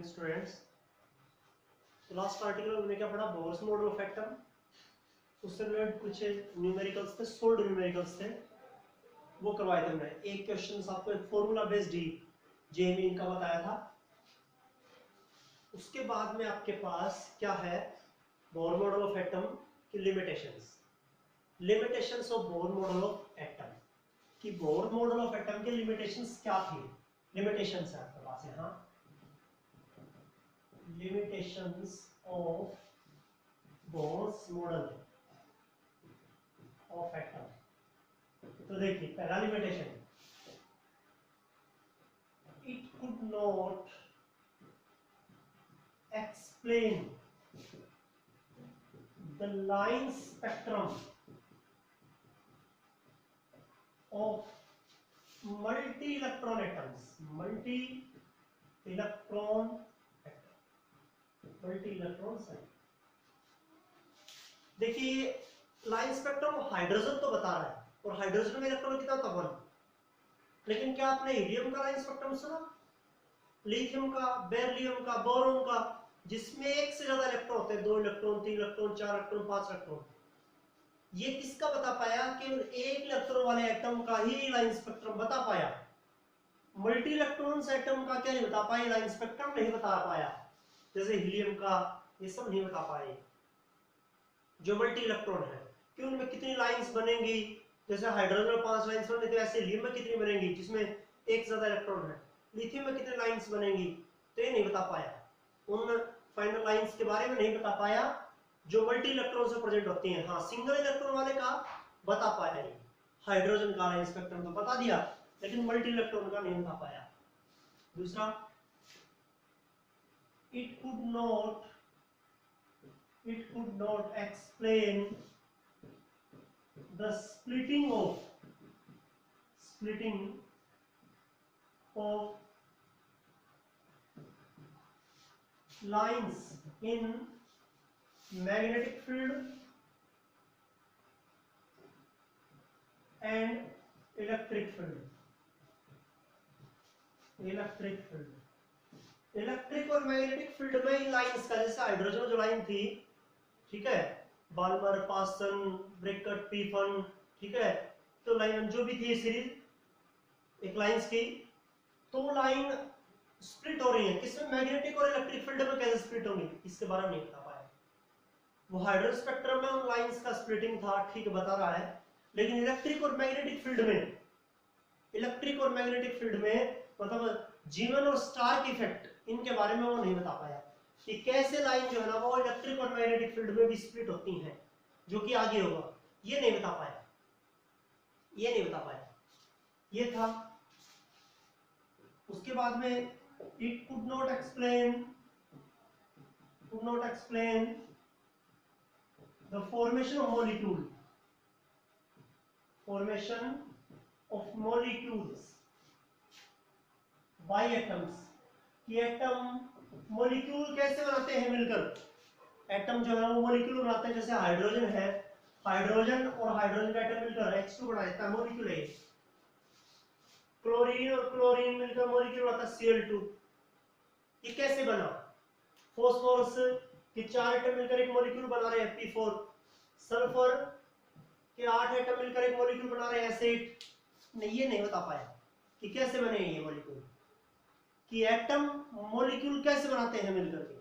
Evening students. तो last article में हमने क्या पढ़ा, बोर्स मॉडल ऑफ एटम, उससे रिलेटेड कुछ न्यूमेरिकल्स थे, सोल्ड न्यूमेरिकल्स थे, वो करवाए थे हमने। एक क्वेश्चन आपको एक फॉर्मूला बेस्ड ही जेएमई इनका बताया था। उसके बाद में आपके पास क्या है, बोर मॉडल ऑफ एटम की limitations, limitations of Bohr model of atom कि बोर मॉडल ऑफ एटम के लिमिटेशंस क्या थी। लिमिटेशंस है आपके पास यहाँ, limitations of Bohr's model of atom. तो देखिए पहला limitation, it could not explain the line spectrum of multi-electron atoms, multi-electron atom। देखिए लाइन स्पेक्ट्रम हाइड्रोजन तो बता रहा है और हाइड्रोजन में इलेक्ट्रॉन कितना था 1, लेकिन क्या आपने हीलियम का लाइन स्पेक्ट्रम सुना, लिथियम का, बेरिलियम का, बोरोन का, जिसमें एक से ज्यादा इलेक्ट्रॉन होते हैं, 2 इलेक्ट्रॉन, 3 इलेक्ट्रॉन, 4 इलेक्ट्रॉन, 5 इलेक्ट्रॉन। ये किसका बता पाया, केवल एक इलेक्ट्रॉन वाले एटम का ही लाइन स्पेक्ट्रम बता पाया। मल्टी इलेक्ट्रॉन्स एटम का क्या नहीं बता पाए, लाइन स्पेक्ट्रम नहीं बता पाया। जैसे हीलियम का ये सब नहीं बता पाए जो मल्टी इलेक्ट्रॉन है, कि उनमें कितनी लाइंस बनेंगी। जैसे हाइड्रोजन में 5 लाइंस बनेंगी, तो ऐसे हीलियम में कितनी बनेंगी जिसमें एक ज्यादा इलेक्ट्रॉन है। लिथियम में कितनी लाइंस बनेंगी, तो ये नहीं बता पाया। उन फाइनल लाइंस के बारे में नहीं बता पाया जो मल्टी इलेक्ट्रॉन से प्रेजेंट होती हैं। हाँ, सिंगल इलेक्ट्रॉन वाले का बता पाया है, हाइड्रोजन का लाइन स्पेक्ट्रम तो बता दिया, लेकिन मल्टी इलेक्ट्रॉन का नहीं बता पाया। दूसरा, it could not explain the splitting of lines in magnetic field and electric field। Electric और मैग्नेटिक फील्ड में इन लाइंस का, जैसे हाइड्रोजन जो लाइन थी, ठीक है, बाल्मर, पासन, ब्रैकेट, पीफन, ठीक है, तो लाइन जो भी थी सीरीज एक लाइंस की, तो लाइन स्प्लिट हो रही है किसमें, मैग्नेटिक और इलेक्ट्रिक फील्ड में कैसे स्प्लिट होंगी, इसके बारे में नहीं बता पाया। वो हाइड्रोजन स्पेक्ट्रम में उन लाइंस का स्प्लिटिंग था, ठीक बता रहा है, लेकिन इलेक्ट्रिक और मैग्नेटिक फील्ड में मतलब जीवन और स्टार की इफेक्ट, इनके बारे में वो नहीं बता पाया कि कैसे लाइन जो है ना वो इलेक्ट्रिक और मैग्नेटिक फील्ड में भी स्प्लिट होती हैं, जो कि आगे होगा, ये नहीं बता पाया। ये था। उसके बाद में it could not explain the formation of molecules by atoms, कि एटम मॉलिक्यूल कैसे बनाते हैं मिलकर। एटम जो है वो मॉलिक्यूल बनाते हैं, जैसे हाइड्रोजन है, हाइड्रोजन और हाइड्रोजन का एटम मिलकर H2 बना देता है, मॉलिक्यूल है। क्लोरीन और क्लोरीन मिलकर मॉलिक्यूल बनाता है Cl2। ये कैसे बना। फॉस्फोरस के 4 एटम मिलकर एक मॉलिक्यूल बना रहे हैं P4। सल्फर के 8 एटम मिलकर एक मॉलिक्यूल बना रहे हैं एसिड। नहीं, ये नहीं बता पाया कि कैसे बने ये मॉलिक्यूल, कि एटम मॉलिक्यूल कैसे बनाते हैं मिलकर के,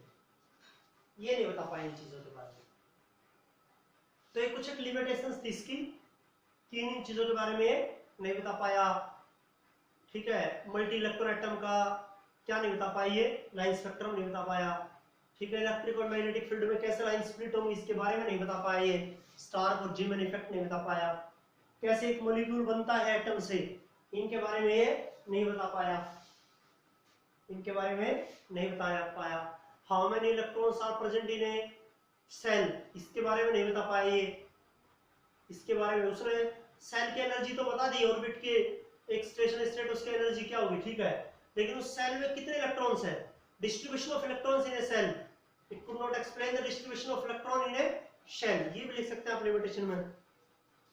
ये नहीं बता पाए इन चीजों के बारे में। तो ये कुछ एक लिमिटेशंस थी इसकी, कि इन चीजों के बारे में नहीं बता पाया, ठीक है। मल्टी इलेक्ट्रॉन एटम का क्या नहीं बता पाई, ये लाइन स्पेक्ट्रम नहीं बता पाया, ठीक है। इलेक्ट्रिक और मैग्नेटिक फील्ड में कैसे लाइन स्प्लिट होंगी इसके बारे में नहीं बता पाया, ये स्टार और जीमन इफेक्ट नहीं बता पाया, कैसे एक मॉलिक्यूल बनता है एटम से, इनके बारे में ये नहीं बता पाया, how many electrons are present in a cell, इसके बारे में नहीं बता पाया ये। इसके बारे में उसने सेल की एनर्जी तो बता दी, ऑर्बिट के एक स्टेट उसकी एनर्जी क्या होगी, ठीक है, लेकिन उस सेल में कितने इलेक्ट्रॉन्स हैं, distribution of electrons in a cell, it could not explain the distribution of electron in a shell। ये भी लिख सकते हैं आप लिमिटेशन में,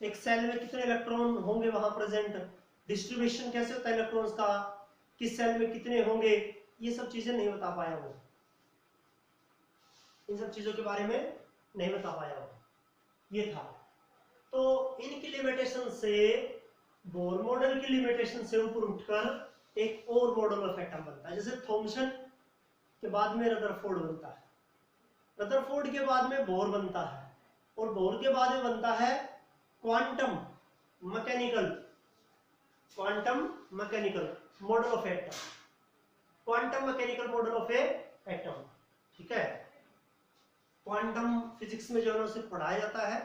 एक सेल में कितने इलेक्ट्रॉन होंगे वहां प्रेजेंट, डिस्ट्रीब्यूशन कैसे होता है इलेक्ट्रॉन्स का, किस सेल में कितने होंगे, ये सब चीजें नहीं बता पाया वो, इन सब चीजों के बारे में नहीं बता पाया वो, ये था। तो इनकी लिमिटेशन से, बोर मॉडल की लिमिटेशन से ऊपर उठकर एक और मॉडल ऑफ एटम बनता है। जैसे थॉमसन के बाद में रदरफोर्ड बनता है, रदरफोर्ड के बाद में बोर बनता है, और बोर के बाद में बनता है quantum mechanical model of atom, quantum mechanical model of A atom. ठीक है, क्वांटम फिजिक्स में जो है उसे पढ़ाया जाता है।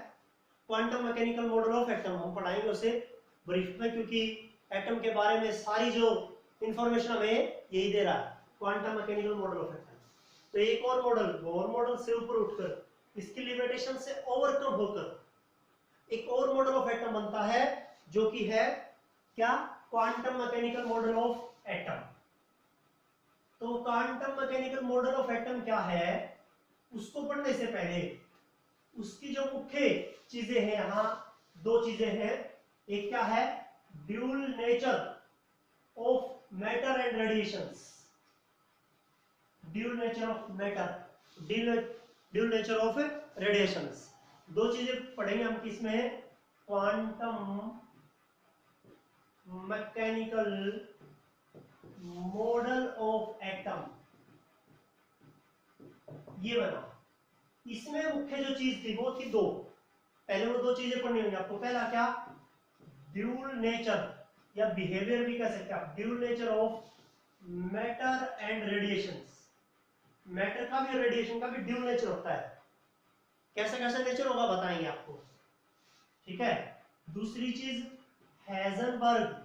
Quantum mechanical model of atom हम पढ़ाएंगे उसे ब्रीफ में, क्योंकि एटम के बारे में सारी जो इंफॉर्मेशन हमें यही दे रहा है, quantum mechanical model of atom. तो एक और मॉडल, बोर मॉडल से ऊपर उठकर इसकी लिमिटेशन से ओवरकम होकर एक और मॉडल ऑफ एटम बनता है, जो कि है क्या, quantum mechanical model of atom. तो quantum mechanical model of atom क्या है, उसको पढ़ने से पहले उसकी जो मुख्य चीजें हैं, यहां दो चीजें हैं। एक क्या है, dual nature of matter and radiations, dual nature of matter, dual nature of radiations. दो चीजें पढ़ेंगे हम किसमें, quantum mechanical model of atom, ये बना। इसमें मुख्य जो चीज थी वो थी दो, पहले वो दो चीजें पढ़नी होंगी आपको। पहला क्या, ड्यूल नेचर या बिहेवियर भी कह सकते हैं आप, dual nature of matter and radiations. Matter का भी और रेडिएशन का भी ड्यूल नेचर होता है, कैसा कैसा नेचर होगा बताएंगे आपको। ठीक है, दूसरी चीज Heisenberg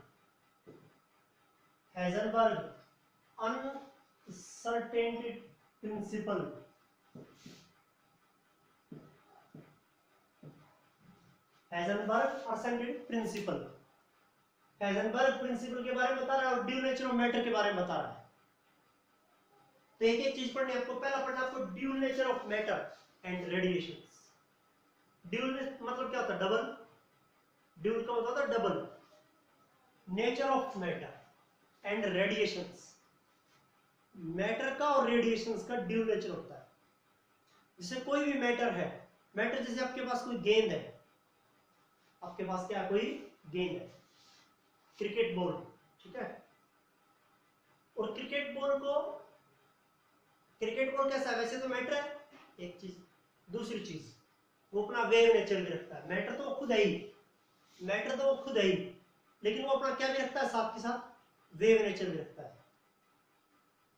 uncertainty principle. Heisenberg uncertainty principle, Heisenberg principle के बारे में बता रहा है और ड्यूल नेचर ऑफ मैटर के बारे में बता रहा है। तो एक एक चीज पढ़नी आपको। पहला पढ़ना आपको dual nature of matter and radiations. Dual मतलब क्या होता है, डबल, ड्यूल का मतलब होता है double. Nature of matter and radiations, matter का और रेडिएशंस का ड्यूल नेचर होता है। जैसे कोई भी मैटर है, मैटर जैसे आपके पास कोई गेंद है, आपके पास क्या कोई गेंद है, क्रिकेट बॉल, ठीक है, और क्रिकेट बॉल कैसा है, वैसे तो मैटर है एक चीज, दूसरी चीज वो अपना वेव नेचर भी रखता है। मैटर तो वो खुद है ही, लेकिन वो अपना क्या भी रखता है, साथ के साथ वेव नेचर भी रखता है।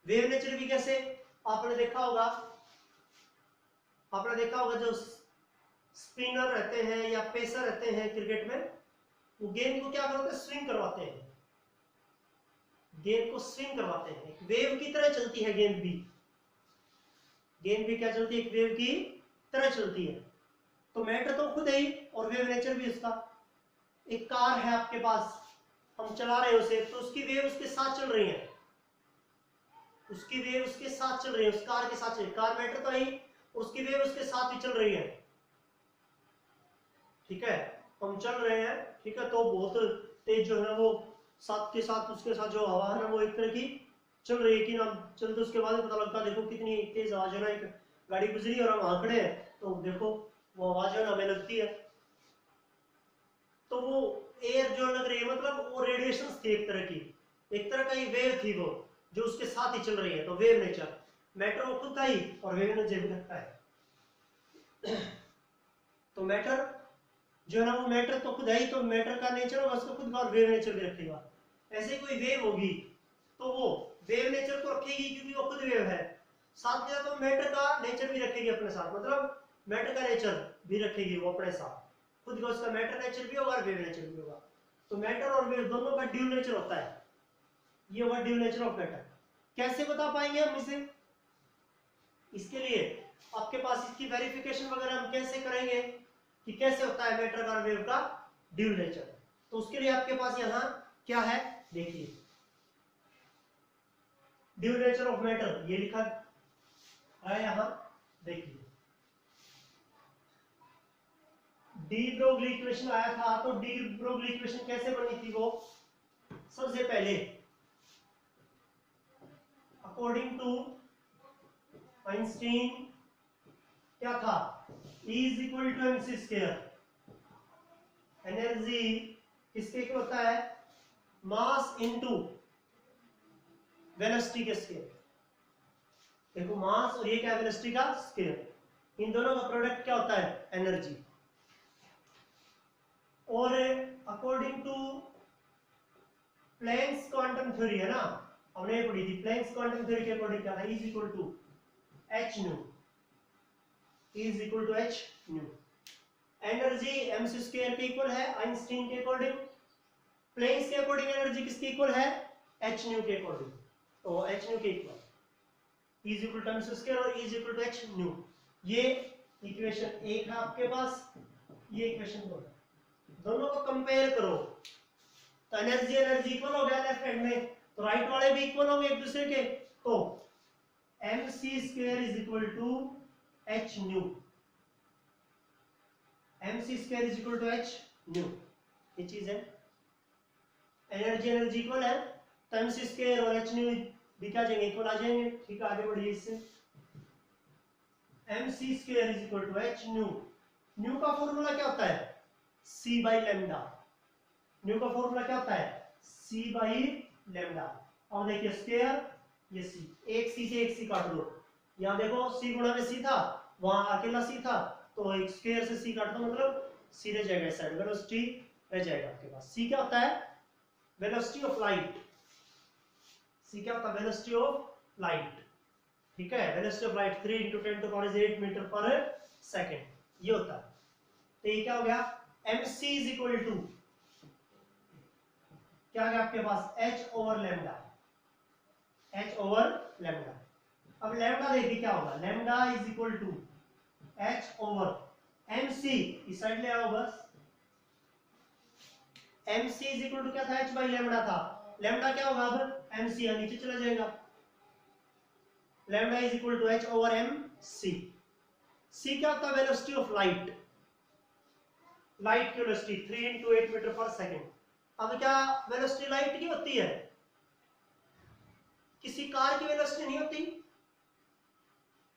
वेव नेचर भी कैसे, आपने देखा होगा जो स्पिनर रहते हैं या पेसर रहते हैं क्रिकेट में, वो गेंद को क्या करते हैं, स्विंग करवाते हैं, एक वेव की तरह चलती है गेंद भी क्या चलती है, एक वेव की तरह चलती है। तो मैटर तो खुद है ही और वेव नेचर भी उसका। एक कार है आपके पास, हम चला रहे हैं उसे, तो उसकी वेव उसके साथ चल रही है, उस कार के साथ चल रही है। कार मैटर तो है ही, उसकी वेव उसके साथ ही चल रही है। ठीक है, हम चल रहे हैं, ठीक है, तो बहुत तेज जो है ना वो साथ के साथ उसके साथ जो हवा है ना वो एक तरह की चल रही है कि ना, चलते उसके बाद पता लगता है देखो कितनी तेज आवाज है ना, एक गाड़ी गुजरी और हम वहां खड़े हैं तो देखो वो आवाज है ना हमें लगती है। तो वो एयर जो लग रही है, मतलब वो रेडिएशन थी एक तरह का ही वेव थी वो, जो उसके साथ ही चल रही है। तो वेव नेचर, मैटर वो खुद का ही और वेव नेचर भी रखता है। तो मैटर जो है ना वो मैटर तो खुद है ही, तो मैटर का नेचर होगा उसका खुद का और वेव नेचर भी रखेगा। ऐसे कोई वेव होगी तो वो वेव नेचर को रखेगी क्योंकि वो खुद वेव है, साथ में तो मैटर का नेचर भी रखेगी अपने साथ, मतलब मैटर का नेचर भी रखेगी वो अपने साथ, खुद का उसका मैटर नेचर भी होगा और वेव नेचर भी होगा। तो मैटर और वेव दोनों का ड्यूल नेचर होता है, ये होगा ड्यूल नेचर ऑफ मैटर। कैसे बता पाएंगे हम इसे, इसके लिए आपके पास इसकी वेरिफिकेशन वगैरह हम कैसे करेंगे कि कैसे होता है मैटर और वेव का ड्यूल नेचर। तो उसके लिए आपके पास यहां क्या है, देखिए ड्यूल नेचर ऑफ मैटर ये लिखा है यहां, देखिए डी ब्रोगली इक्वेशन आया था। तो डी ब्रोगली इक्वेशन कैसे बनी थी, वो सबसे पहले अकॉर्डिंग टू आइंस्टीन क्या था, E is equal to mc square. Energy किसके इक्वल होता है, मास इनटू वेलोसिटी के स्क्वायर। देखो मास और ये क्या है, वेलोसिटी का स्क्वायर, इन दोनों का प्रोडक्ट क्या होता है, एनर्जी। और according to Planck's quantum theory है ना, हमने ये पढ़ी थी, प्लैंक्स क्वांटम थ्योरी के अकॉर्डिंग क्या था, E is equal to h nu, E is equal to h nu. Energy mc square के इक्वल है आइंस्टीन के अकॉर्डिंग, प्लैंक्स के अकॉर्डिंग एनर्जी किसके इक्वल है, h न्यू के अकॉर्डिंग, तो h न्यू के equal E is equal to mc square और E is equal to h nu. ये इक्वेशन एक है आपके पास, ये इक्वेशन दो है, दोनों को कंपेयर करो तो एनर्जी इक्वल हो गया लेफ्ट हैंड में, तो राइट वाले भी इक्वल होंगे एक दूसरे के, तो mc square is equal to h nu, mc square is equal to h nu, ये चीज है। एनर्जी इक्वल है तो mc स्क्वायर और h न्यू भी क्या जाएंगे, इक्वल आ जाएंगे। ठीक है, आगे बढ़िए इससे, mc square is equal to h nu. Nu का फॉर्मूला क्या होता है, c बाई लैम्डा। न्यू का फॉर्मूला क्या होता है, c बाई लैम्डा। और देखिए स्क्वायर, ये c, एक c से एक c काट लो, यहाँ देखो c गुणा में c था, वहां अकेला c था, तो एक स्क्वायर से c काट दो, मतलब c रह जाएगा इस साइड, वेलोसिटी रह जाएगा आपके पास। c क्या होता है, वेलोसिटी ऑफ लाइट। c क्या होता है, वेलोसिटी ऑफ लाइट। ठीक है, वेलोसिटी ऑफ लाइट 3 × 10⁸ मीटर पर सेकंड, ये होता है। तो ये क्या हो गया, mc इज इक्वल टू क्या है आपके पास, h over lambda, h over lambda. अब लैम्डा देखिए क्या होगा, lambda is equal to h over mc, इस साइड ले आओ बस, mc इज इक्वल टू क्या था, h बाई लैम्डा था, लैम्डा क्या होगा अब, mc, यहाँ नीचे चला जाएगा, lambda is equal to h over mc। c क्या होता है, वेलोसिटी ऑफ लाइट, लाइट की वेलोसिटी 3 × 8 मीटर पर सेकंड। अब क्या वेलोसिटी लाइट की होती है, किसी कार की वेलोसिटी नहीं होती,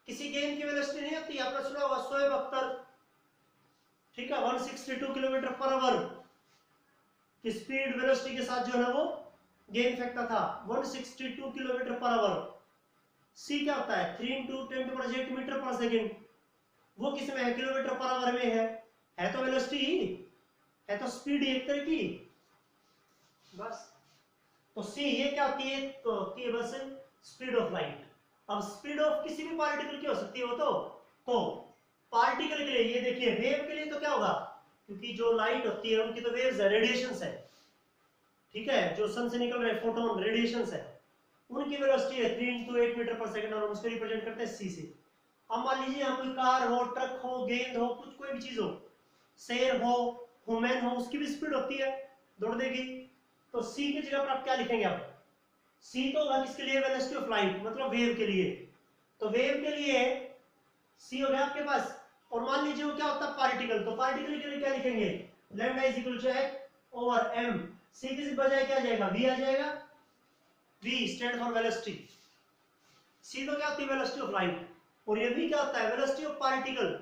किसी गेम की वेलोसिटी नहीं होती। आपने सुना होगा शोएब अख्तर, ठीक है, 162 किलोमीटर पर आवर की स्पीड वेलोसिटी के साथ जो है वो गेम फेंकता था, 162 किलोमीटर पर आवर। c क्या होता है, 3 × 10⁸ मीटर पर सेकंड, वो किस में है, किलोमीटर पर आवर में है तो वेलोसिटी ही है, तो स्पीड एक तरह की बस। तो c ये क्या होती है, तो होती है बस स्पीड ऑफ लाइट। अब स्पीड ऑफ किसी भी पार्टिकल की हो सकती है वो, तो पार्टिकल के लिए ये देखिए, वेव के लिए तो क्या होगा, क्योंकि जो लाइट होती है उनकी तो वेव्स है, रेडिएशंस है, ठीक है, जो सन से निकल रहे फोटोन रेडिएशंस है, उनकी वेलोसिटी है 3 × 8 मीटर पर सेकंड, और हम उसको रिप्रेजेंट करते हैं c से। अब मान लीजिए यहाँ कोई कार हो, ट्रक हो, गेंद हो, कुछ कोई भी चीज हो, शेर हो, ह्यूमन हो, उसकी भी स्पीड होती है, दौड़ देगी, तो c की जगह पर आप क्या लिखेंगे, आप c तो होगा किसके लिए, वेलोसिटी ऑफ लाइट, मतलब वेव के लिए, तो वेव के लिए c हो गया आपके पास। और मान लीजिए वो क्या होता है, पार्टिकल, तो पार्टिकल के लिए क्या लिखेंगे, lambda is equal to h over m। c की बजाय क्या आ जाएगा, v आ जाएगा, v stand for velocity. c तो क्या होती है, वेलोसिटी ऑफ लाइट, और ये v क्या होता है, वेलोसिटी ऑफ पार्टिकल,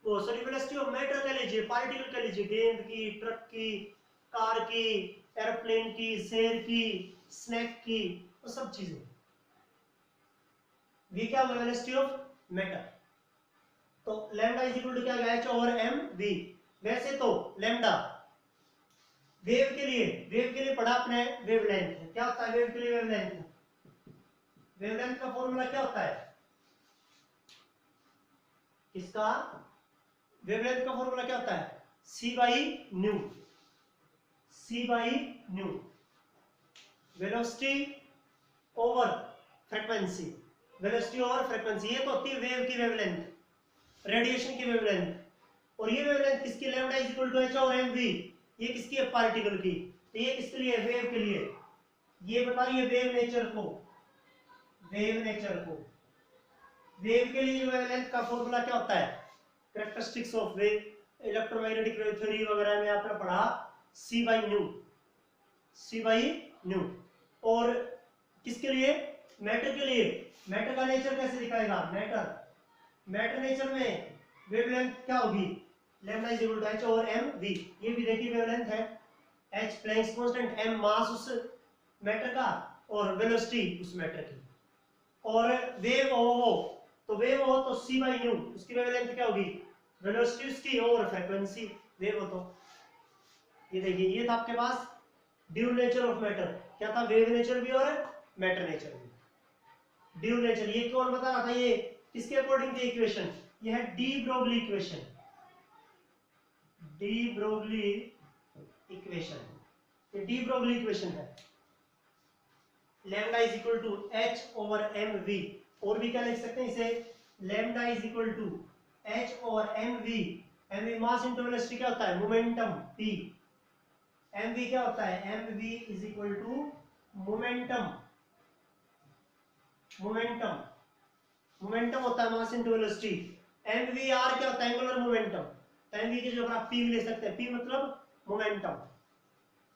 वो सॉरी वेलोसिटी ऑफ मैटर कह लीजिए, पार्टिकल कह लीजिए, गेंद की, ट्रक की, कार की, एयरप्लेन की, शेर की, स्नैक की, वो सब चीजें। v क्या होगा, वेलोसिटी ऑफ मैटर। तो लैम्डा इज इक्वल टू क्या गया, h ओवर m v। वैसे तो लैम्डा वेव के लिए पढ़ा आपने, वेवलेंथ क्या होता है, वेव के लिए वेवलेंथ, वेवलेंथ का फॉर्मूला क्या होता है, इसका वेवलेंथ का फॉर्मूला क्या होता है, c by new, c by new, velocity over frequency, velocity over frequency, ये तो होती है वेव की वेवलेंथ, रेडिएशन की वेवलेंथ। और ये वेवलेंथ किसकी, lambda is equal to h और mv, ये किसकी है, पार्टिकल की, तो ये किसके लिए, वेव के लिए। ये बता रही है वेव नेचर को, वेव के लिए वेवलेंथ का फॉर्मूला क्या होता है, characteristics of wave, electromagnetic wave theory वगैरह में आपने पढ़ा, c बाई न्यू। और किसके लिए, मैटर के लिए मैटर का नेचर कैसे दिखाएगा? मैटर नेचर में वेवलेंथ क्या होगी? Lambda is equal to h over m v। ये भी देखिए वेवलेंथ है, h Planck's constant, m mass उस मैटर का और वेलोसिटी उस मैटर की। और वेव हो तो c बाई न्यू, उसकी वेवलेंथ क्या होगी? वेलोसिटी उसकी और फ्रीक्वेंसी वेव हो तो। ये देखिए ये था आपके पास ड्यूल नेचर ऑफ मैटर। क्या था? वेव नेचर भी और मैटर नेचर भी। ड्यूल नेचर ये कौन बता रहा था? ये किसके अकॉर्डिंग थी इक्वेशन? ये है de Broglie equation. De Broglie equation, ये डी ब्रोगली इक्वेशन है। Lambda is equal to h over m v, और भी क्या लिख सकते हैं इसे? Lambda is equal to h over m v. M v mass into velocity क्या होता है? Momentum p। एम वी क्या होता है? M v is equal to momentum. Momentum होता है mass into velocity. M v r क्या होता है? Angular momentum. तो एम वी की जगह आप p ले सकते हैं, p मतलब मोमेंटम,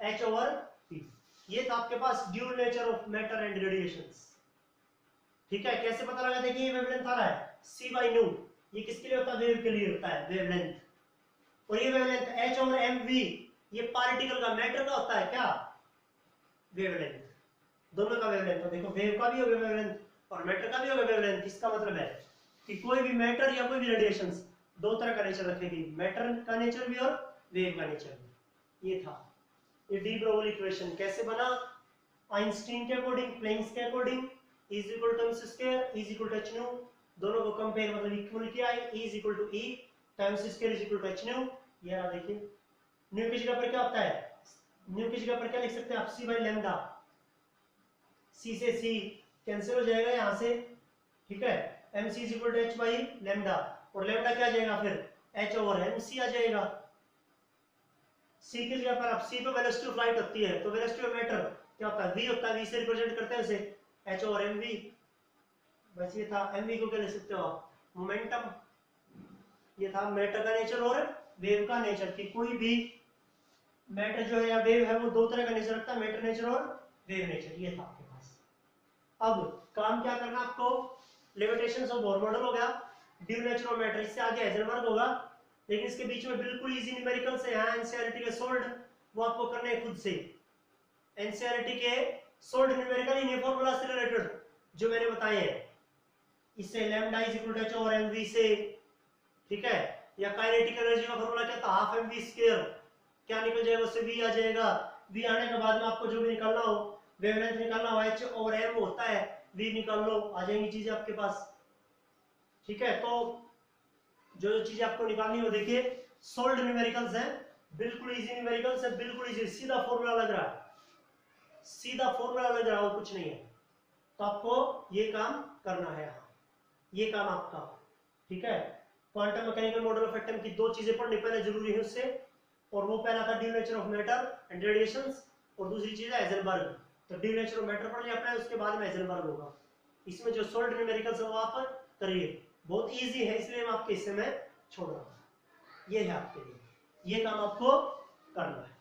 h ओवर p। ये था आपके पास dual nature of matter and radiations. ठीक है, कैसे पता लगा? देखिए वेवलेंथ आ रहा है c बाई न्यू, ये किसके लिए होता है? वेव के लिए होता है वेवलेंथ। और ये वेवलेंथ h ओवर mv, ये पार्टिकल का, मैटर का होता है क्या? वेवलेंथ। दोनों का वेवलेंथ। तो देखो वेव का भी होगा वेवलेंथ और मैटर का भी होगा वेवलेंथ। इसका मतलब है कि कोई भी मैटर या कोई भी रेडिएशंस दो तरह का नेचर रखेगी, मैटर का नेचर भी और वेव का नेचर भी। ये था ये डी ब्रोगली इक्वेशन। कैसे बना? आइंस्टीन के अकॉर्डिंग, प्लैंक्स के according, E is equal to m square, E is equal to h nu. दोनों को कंपेयर मतलब इक्वल किया है, E is equal to E times square is equal to h nu. ये रहा देखिए, न्यू की जगह पर क्या होता है? न्यू की जगह पर क्या लिख सकते हैं आप? c by lambda. c से c कैंसिल हो जाएगा यहाँ से, ठीक है। mc is equal to h by lambda, और लैम्डा क्या आ जाएगा फिर? h ओवर mc आ जाएगा। c की जगह पर आप c पे वेलोसिटी ऑफ लाइट होती है, तो वेलोसिटी ऑफ मैटर क्या होता है? v होता है, v से रिप्रेजेंट करते हैं उसे, h ओवर mv। बस ये था। mv को क्या लिख सकते हो आप? मोमेंटम। ये था मैटर का नेचर और वेव का नेचर, कि कोई भी मैटर जो है या वेव है वो दो तरह का नेचर रखता है, मैटर नेचर और वेव नेचर। ये था आपके पास। अब काम क्या करना आपको? लिमिटेशंस ऑफ बोर मॉडल हो गया, ड्यूल नेचर ऑफ मैटर, इससे आगे हाइजेनबर्ग होगा, लेकिन इसके बीच में बिल्कुल इजी न्यूमेरिकल्स है यहाँ एनसीईआरटी के सोल्ड, वो आपको करने हैं खुद से। एनसीईआरटी के सोल्ड न्यूमेरिकल इन फॉर्मूला से रिलेटेड जो मैंने बताए हैं, इससे lambda is equal to h over mv से, ठीक है, या काइनेटिक एनर्जी का फॉर्मूला क्या था? हाफ mv स्क्वायर, क्या निकल जाएगा उससे? v आ जाएगा। v आने के बाद में आपको जो भी निकालना हो, वेवलेंथ निकालना हो, h ओवर m होता है, v निकाल लो, आ जाएंगी चीजें आपके पास, ठीक है। तो जो जो चीजें आपको निकालनी हो, देखिए सोल्ड न्यूमेरिकल्स हैं, बिल्कुल इजी न्यूमेरिकल्स है, बिल्कुल इजी, सीधा फॉर्मूला लग रहा है, सीधा फॉर्मूला लग रहा है, वो कुछ नहीं है। तो आपको ये काम करना है, ये काम आपका, ठीक है। Quantum mechanical model of atom की दो चीजें पढ़नी पहले जरूरी है उससे, और वो पहला था dual nature of matter and radiations, और दूसरी चीज है हाइजेनबर्ग। तो ड्यूल नेचर ऑफ मैटर पढ़ लिया आपने, उसके बाद में हाइजेनबर्ग होगा। इसमें जो सोल्ड न्यूमेरिकल्स है वो आप करिए, बहुत इजी है, इसलिए मैं आपके हिस्से में छोड़ रहा हूँ। ये है आपके लिए, ये काम आपको करना है।